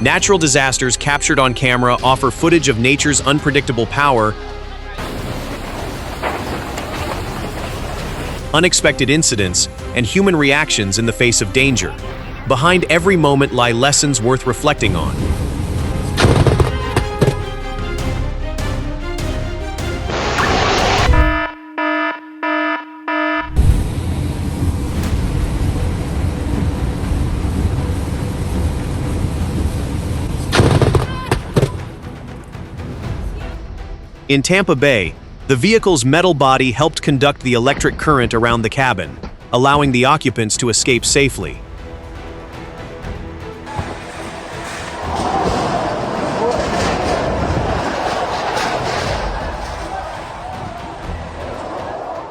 Natural disasters captured on camera offer footage of nature's unpredictable power, unexpected incidents, and human reactions in the face of danger. Behind every moment lie lessons worth reflecting on. In Tampa Bay, the vehicle's metal body helped conduct the electric current around the cabin, allowing the occupants to escape safely.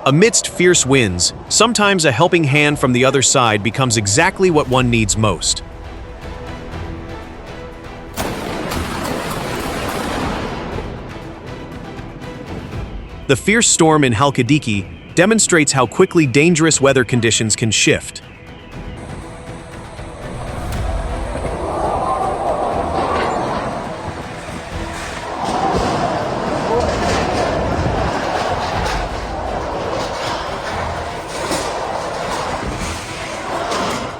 Amidst fierce winds, sometimes a helping hand from the other side becomes exactly what one needs most. The fierce storm in Halkidiki demonstrates how quickly dangerous weather conditions can shift.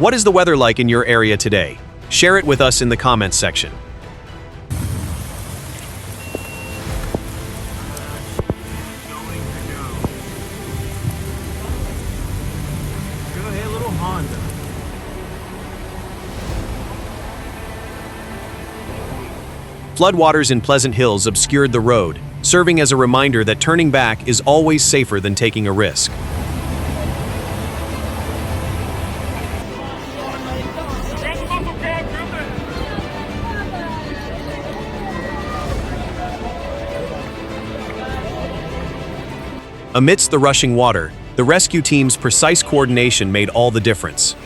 What is the weather like in your area today? Share it with us in the comments section. Floodwaters in Pleasant Hills obscured the road, serving as a reminder that turning back is always safer than taking a risk. Amidst the rushing water, the rescue team's precise coordination made all the difference.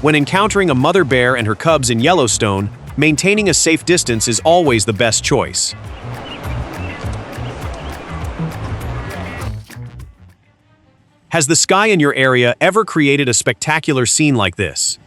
When encountering a mother bear and her cubs in Yellowstone, maintaining a safe distance is always the best choice. Has the sky in your area ever created a spectacular scene like this?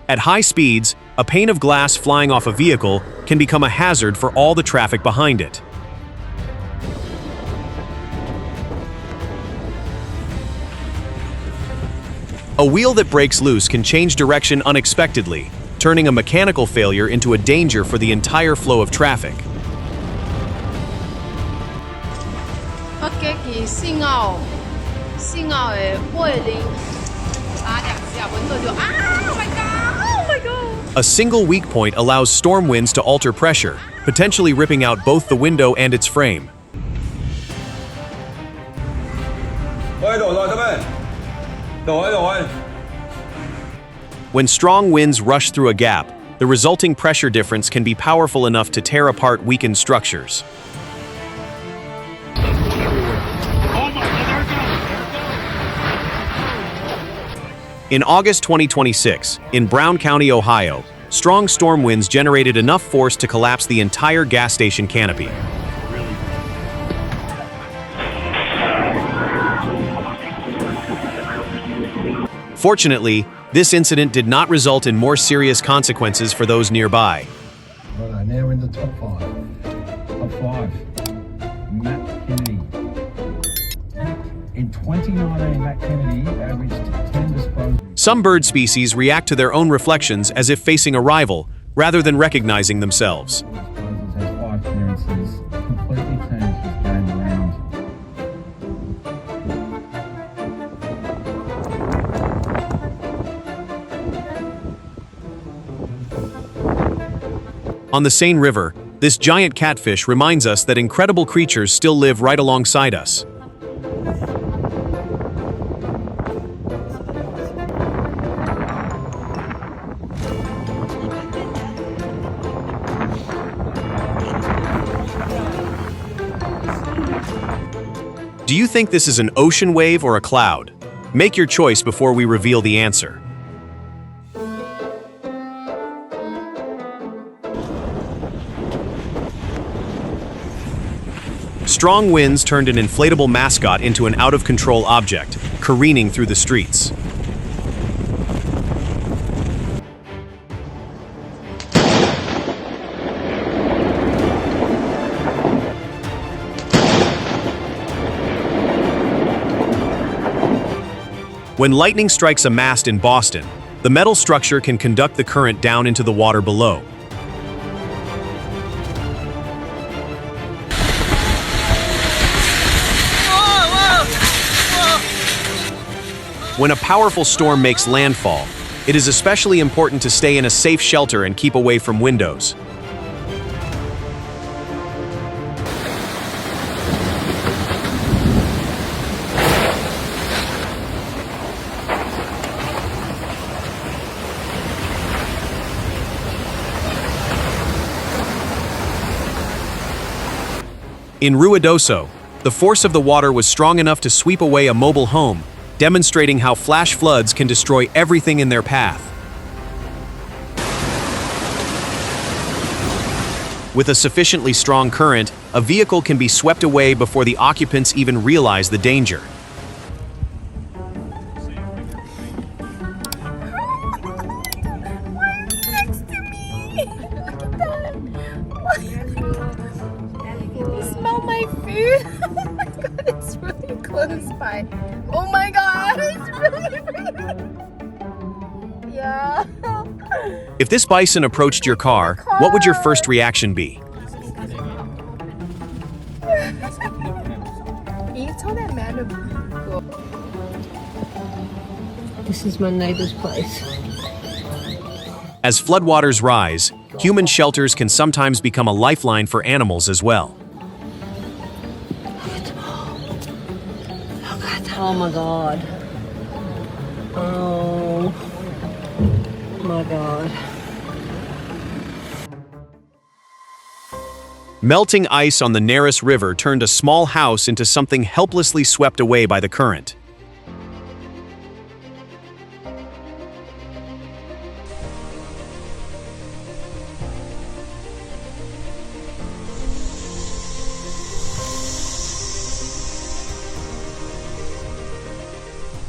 At high speeds, a pane of glass flying off a vehicle can become a hazard for all the traffic behind it. A wheel that breaks loose can change direction unexpectedly, turning a mechanical failure into a danger for the entire flow of traffic. A single weak point allows storm winds to alter pressure, potentially ripping out both the window and its frame. When strong winds rush through a gap, the resulting pressure difference can be powerful enough to tear apart weakened structures. In August 2026, in Brown County, Ohio, strong storm winds generated enough force to collapse the entire gas station canopy. Fortunately, this incident did not result in more serious consequences for those nearby. Right, now we're in the top five. Top five. Matt Kennedy. In 2019, Matt Kennedy averaged 10 disposals. Some bird species react to their own reflections as if facing a rival, rather than recognizing themselves. Has 5 clearances, completely changed his game around. On the Seine River, this giant catfish reminds us that incredible creatures still live right alongside us. Do you think this is an ocean wave or a cloud? Make your choice before we reveal the answer. Strong winds turned an inflatable mascot into an out-of-control object, careening through the streets. When lightning strikes a mast in Boston, the metal structure can conduct the current down into the water below. When a powerful storm makes landfall, it is especially important to stay in a safe shelter and keep away from windows. In Ruidoso, the force of the water was strong enough to sweep away a mobile home, demonstrating how flash floods can destroy everything in their path. With a sufficiently strong current, a vehicle can be swept away before the occupants even realize the danger. Smell my food. Oh my god, it's really close by. Oh my god, it's really yeah. If this bison approached your car, what would your first reaction be? You told that man to go. This is my neighbor's place. As floodwaters rise, human shelters can sometimes become a lifeline for animals as well. Oh my god. Oh my god. Melting ice on the Neris River turned a small house into something helplessly swept away by the current.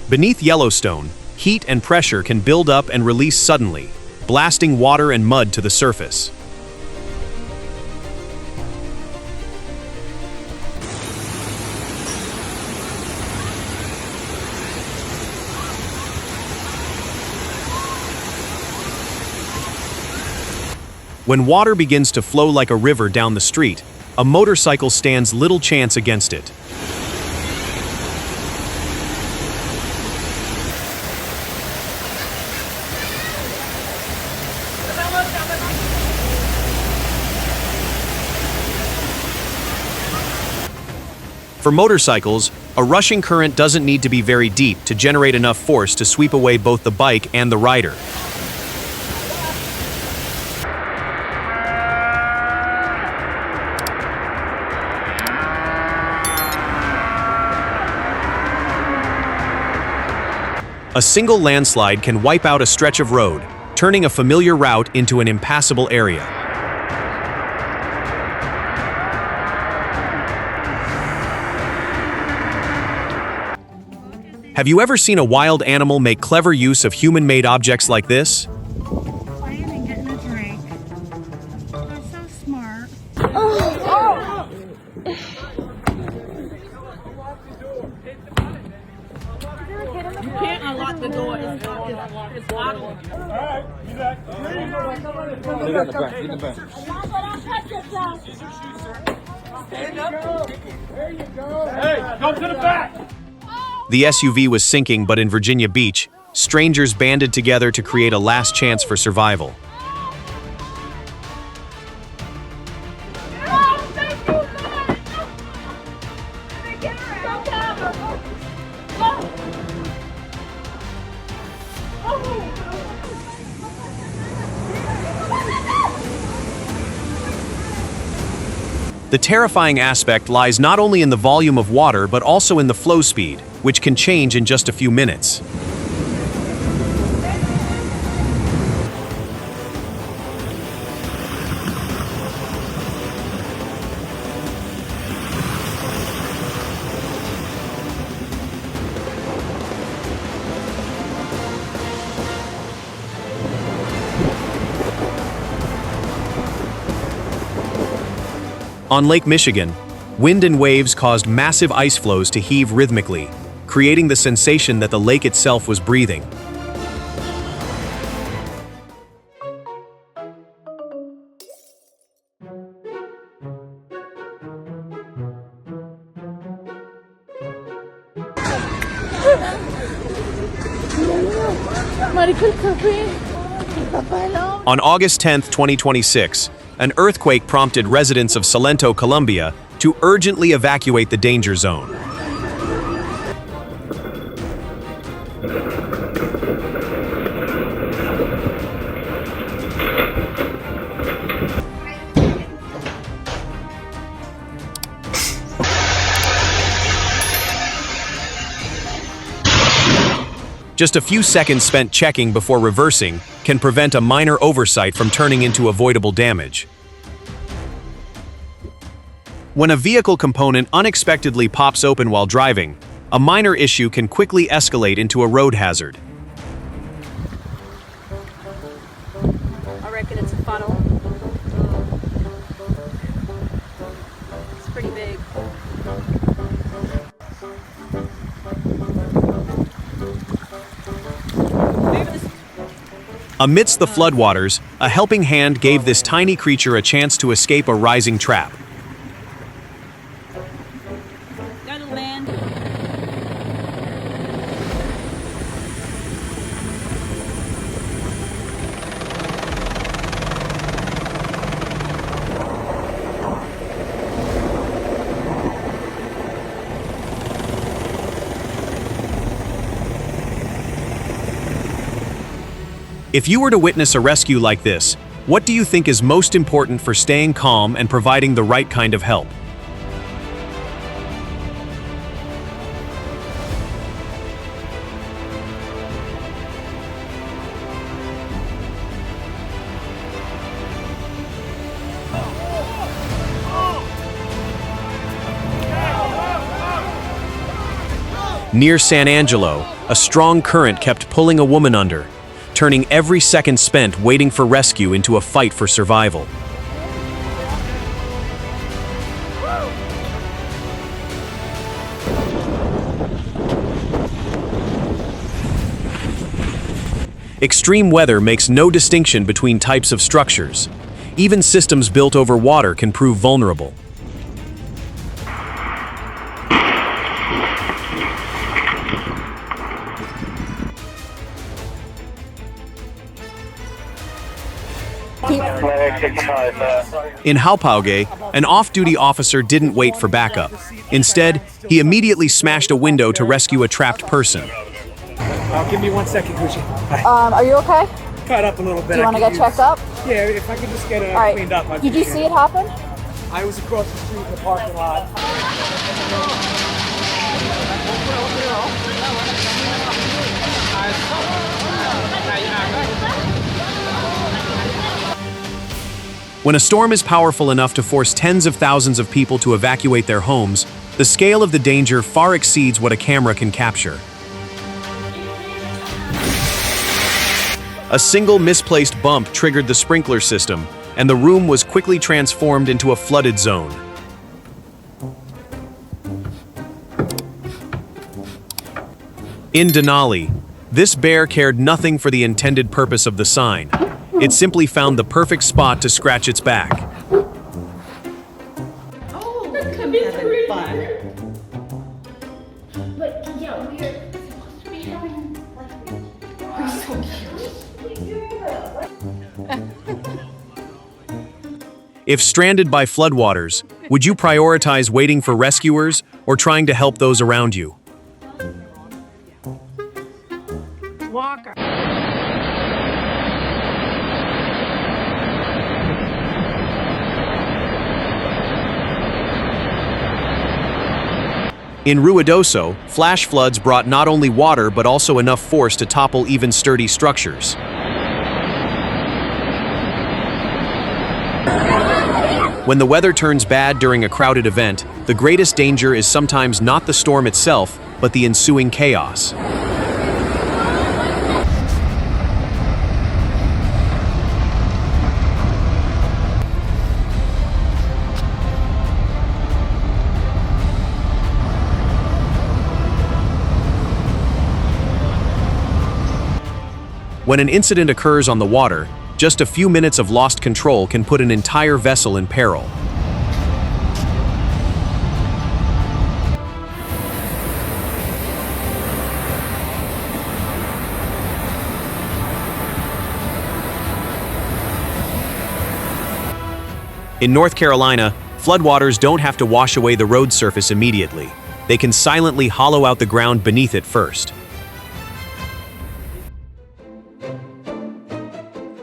Beneath Yellowstone, heat and pressure can build up and release suddenly, blasting water and mud to the surface. When water begins to flow like a river down the street, a motorcycle stands little chance against it. For motorcycles, a rushing current doesn't need to be very deep to generate enough force to sweep away both the bike and the rider. A single landslide can wipe out a stretch of road, turning a familiar route into an impassable area. Have you ever seen a wild animal make clever use of human-made objects like this? Playing and getting a drink. That's so smart. You can't unlock the door. It's locked. The SUV was sinking, but in Virginia Beach, strangers banded together to create a last chance for survival. The terrifying aspect lies not only in the volume of water but also in the flow speed, which can change in just a few minutes. On Lake Michigan, wind and waves caused massive ice flows to heave rhythmically, creating the sensation that the lake itself was breathing. On August 10, 2026, an earthquake prompted residents of Salento, Colombia, to urgently evacuate the danger zone. Just a few seconds spent checking before reversing can prevent a minor oversight from turning into avoidable damage. When a vehicle component unexpectedly pops open while driving, a minor issue can quickly escalate into a road hazard. I reckon it's a funnel. It's pretty big. Amidst the floodwaters, a helping hand gave this tiny creature a chance to escape a rising trap. Gotta land. If you were to witness a rescue like this, what do you think is most important for staying calm and providing the right kind of help? Near San Angelo, a strong current kept pulling a woman under, turning every second spent waiting for rescue into a fight for survival. Extreme weather makes no distinction between types of structures. Even systems built over water can prove vulnerable. In Haupauge, an off-duty officer didn't wait for backup. Instead, he immediately smashed a window to rescue a trapped person. Give me 1 second, Gucci. Are you okay? Cut up a little bit. Do you want to get checked up? Yeah, if I could just get All right. cleaned up. Did you see it happen? I was across the street in the parking lot. When a storm is powerful enough to force tens of thousands of people to evacuate their homes, the scale of the danger far exceeds what a camera can capture. A single misplaced bump triggered the sprinkler system, and the room was quickly transformed into a flooded zone. In Denali, this bear cared nothing for the intended purpose of the sign. It simply found the perfect spot to scratch its back. Oh, that could be pretty fun. But yeah, we're supposed to be having we're so cute. If stranded by floodwaters, would you prioritize waiting for rescuers or trying to help those around you? Walker. In Ruidoso, flash floods brought not only water but also enough force to topple even sturdy structures. When the weather turns bad during a crowded event, the greatest danger is sometimes not the storm itself, but the ensuing chaos. When an incident occurs on the water, just a few minutes of lost control can put an entire vessel in peril. In North Carolina, floodwaters don't have to wash away the road surface immediately. They can silently hollow out the ground beneath it first.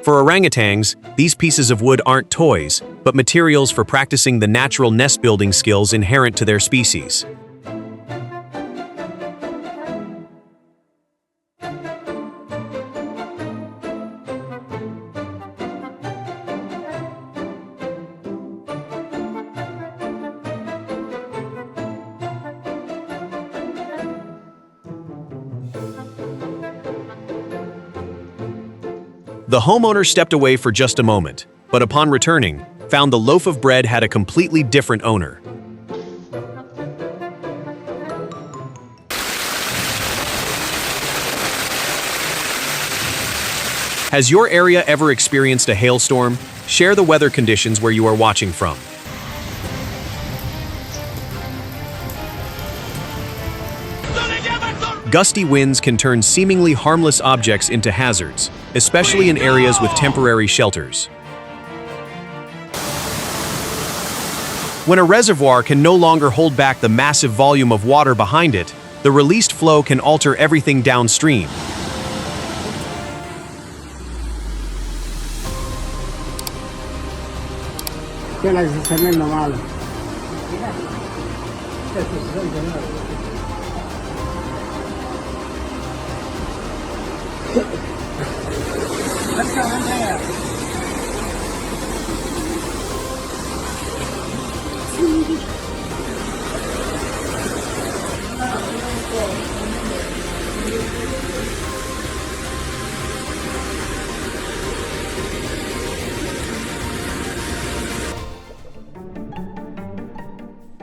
For orangutans, these pieces of wood aren't toys, but materials for practicing the natural nest-building skills inherent to their species. The homeowner stepped away for just a moment, but upon returning, found the loaf of bread had a completely different owner. Has your area ever experienced a hailstorm? Share the weather conditions where you are watching from. Gusty winds can turn seemingly harmless objects into hazards, especially in areas with temporary shelters. When a reservoir can no longer hold back the massive volume of water behind it, the released flow can alter everything downstream.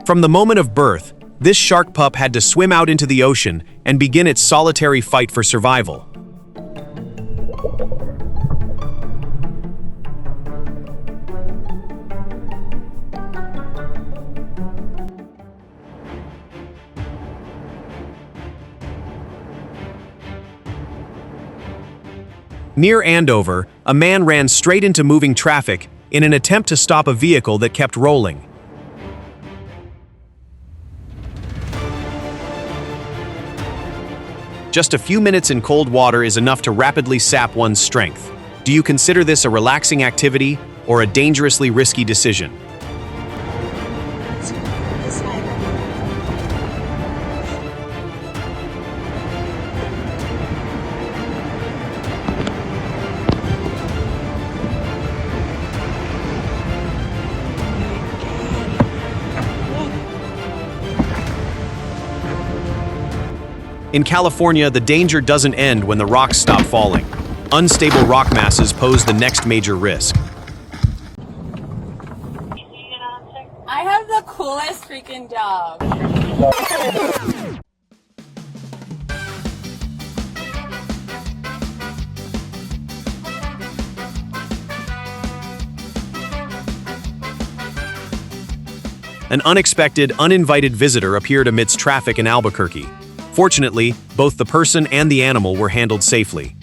From the moment of birth, this shark pup had to swim out into the ocean and begin its solitary fight for survival. Near Andover, a man ran straight into moving traffic in an attempt to stop a vehicle that kept rolling. Just a few minutes in cold water is enough to rapidly sap one's strength. Do you consider this a relaxing activity or a dangerously risky decision? In California, the danger doesn't end when the rocks stop falling. Unstable rock masses pose the next major risk. I have the coolest freaking job. An unexpected, uninvited visitor appeared amidst traffic in Albuquerque. Fortunately, both the person and the animal were handled safely.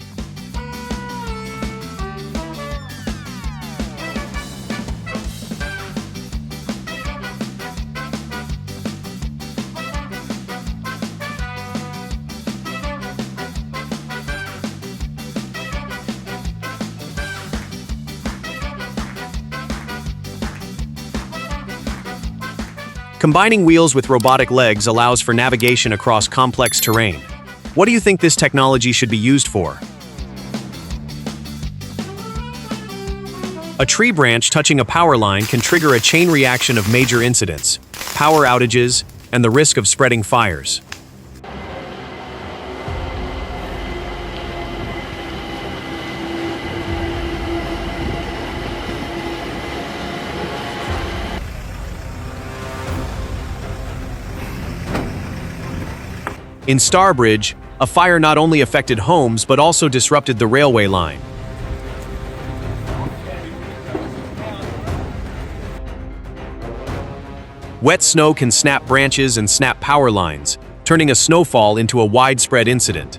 Combining wheels with robotic legs allows for navigation across complex terrain. What do you think this technology should be used for? A tree branch touching a power line can trigger a chain reaction of major incidents, power outages, and the risk of spreading fires. In Starbridge, a fire not only affected homes but also disrupted the railway line. Wet snow can snap branches and snap power lines, turning a snowfall into a widespread incident.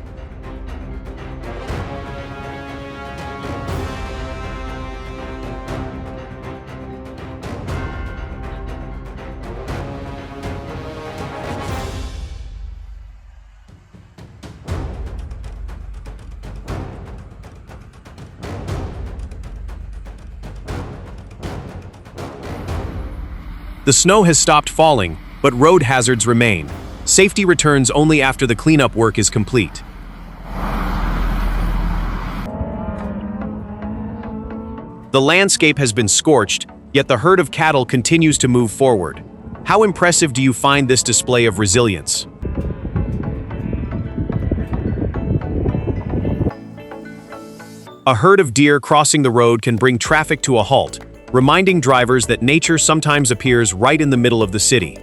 The snow has stopped falling, but road hazards remain. Safety returns only after the cleanup work is complete. The landscape has been scorched, yet the herd of cattle continues to move forward. How impressive do you find this display of resilience? A herd of deer crossing the road can bring traffic to a halt, reminding drivers that nature sometimes appears right in the middle of the city.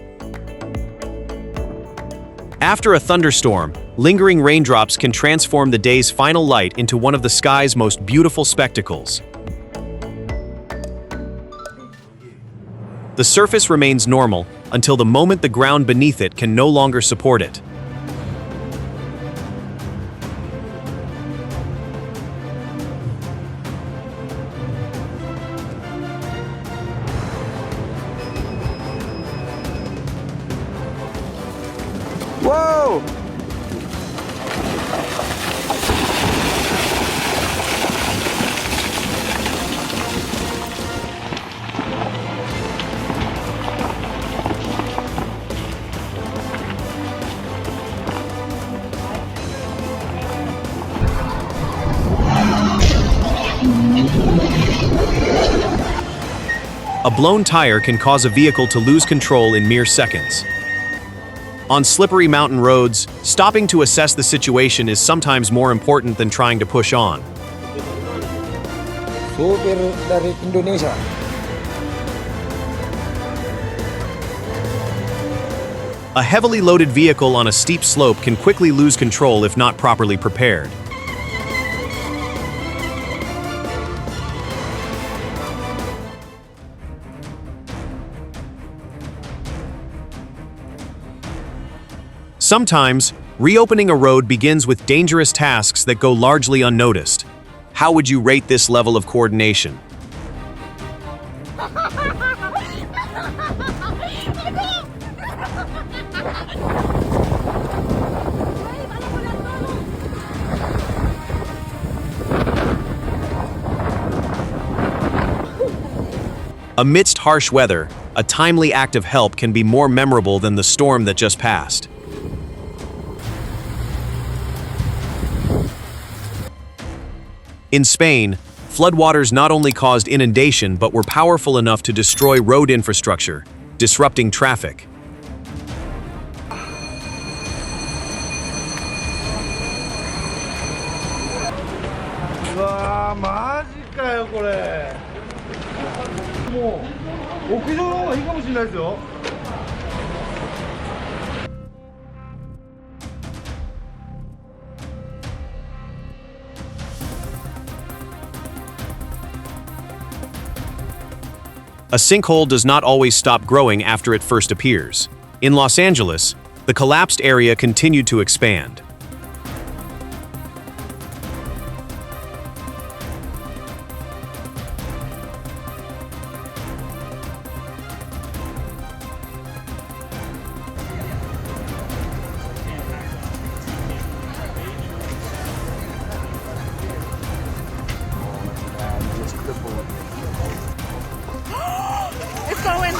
After a thunderstorm, lingering raindrops can transform the day's final light into one of the sky's most beautiful spectacles. The surface remains normal until the moment the ground beneath it can no longer support it. Whoa! A blown tire can cause a vehicle to lose control in mere seconds. On slippery mountain roads, stopping to assess the situation is sometimes more important than trying to push on. Supir dari Indonesia. A heavily loaded vehicle on a steep slope can quickly lose control if not properly prepared. Sometimes, reopening a road begins with dangerous tasks that go largely unnoticed. How would you rate this level of coordination? Amidst harsh weather, a timely act of help can be more memorable than the storm that just passed. In Spain, floodwaters not only caused inundation but were powerful enough to destroy road infrastructure, disrupting traffic. 와 마지까요 그래 뭐 옥기적으로 이거 무슨 날죠? A sinkhole does not always stop growing after it first appears. In Los Angeles, the collapsed area continued to expand. It's going.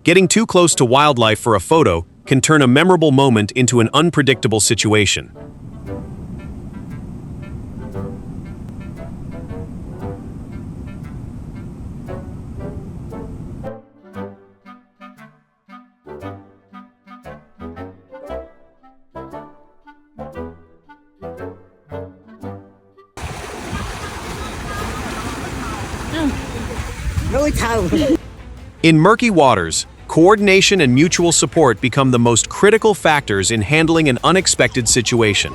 Getting too close to wildlife for a photo can turn a memorable moment into an unpredictable situation. In murky waters, coordination and mutual support become the most critical factors in handling an unexpected situation.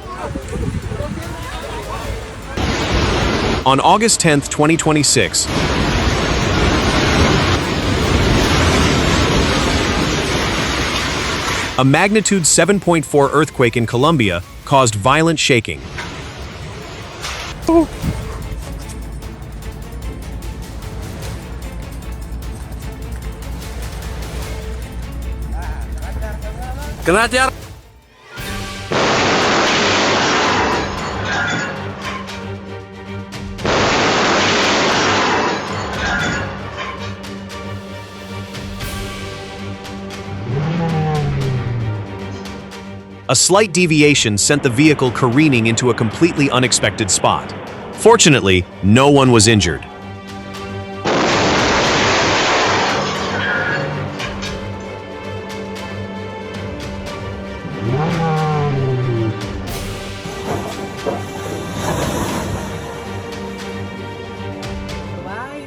On August 10, 2026, a magnitude 7.4 earthquake in Colombia caused violent shaking. A slight deviation sent the vehicle careening into a completely unexpected spot. Fortunately, no one was injured.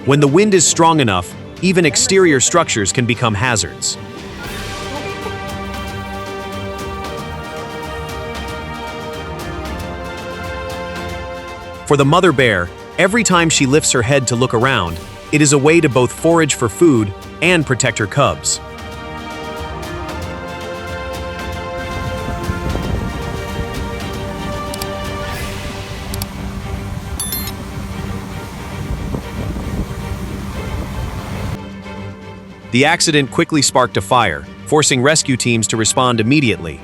When the wind is strong enough, even exterior structures can become hazards. For the mother bear, every time she lifts her head to look around, it is a way to both forage for food and protect her cubs. The accident quickly sparked a fire, forcing rescue teams to respond immediately.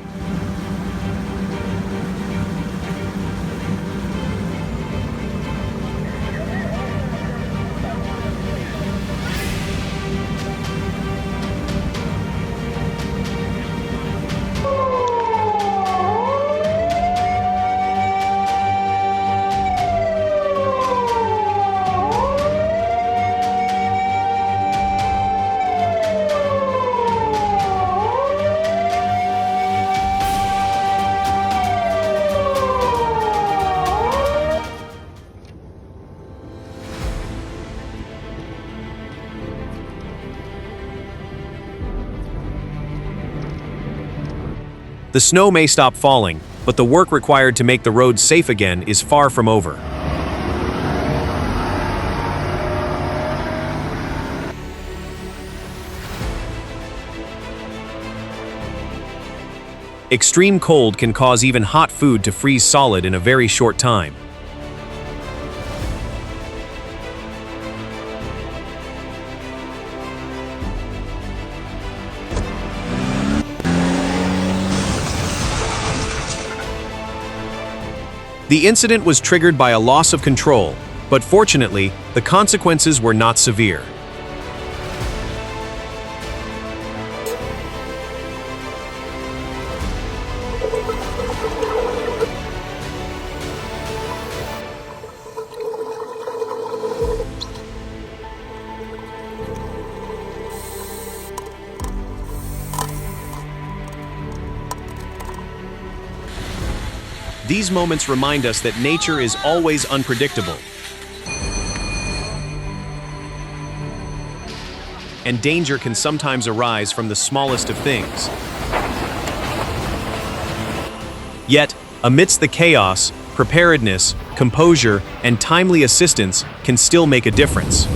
The snow may stop falling, but the work required to make the roads safe again is far from over. Extreme cold can cause even hot food to freeze solid in a very short time. The incident was triggered by a loss of control, but fortunately, the consequences were not severe. These moments remind us that nature is always unpredictable, and danger can sometimes arise from the smallest of things. Yet, amidst the chaos, preparedness, composure, and timely assistance can still make a difference.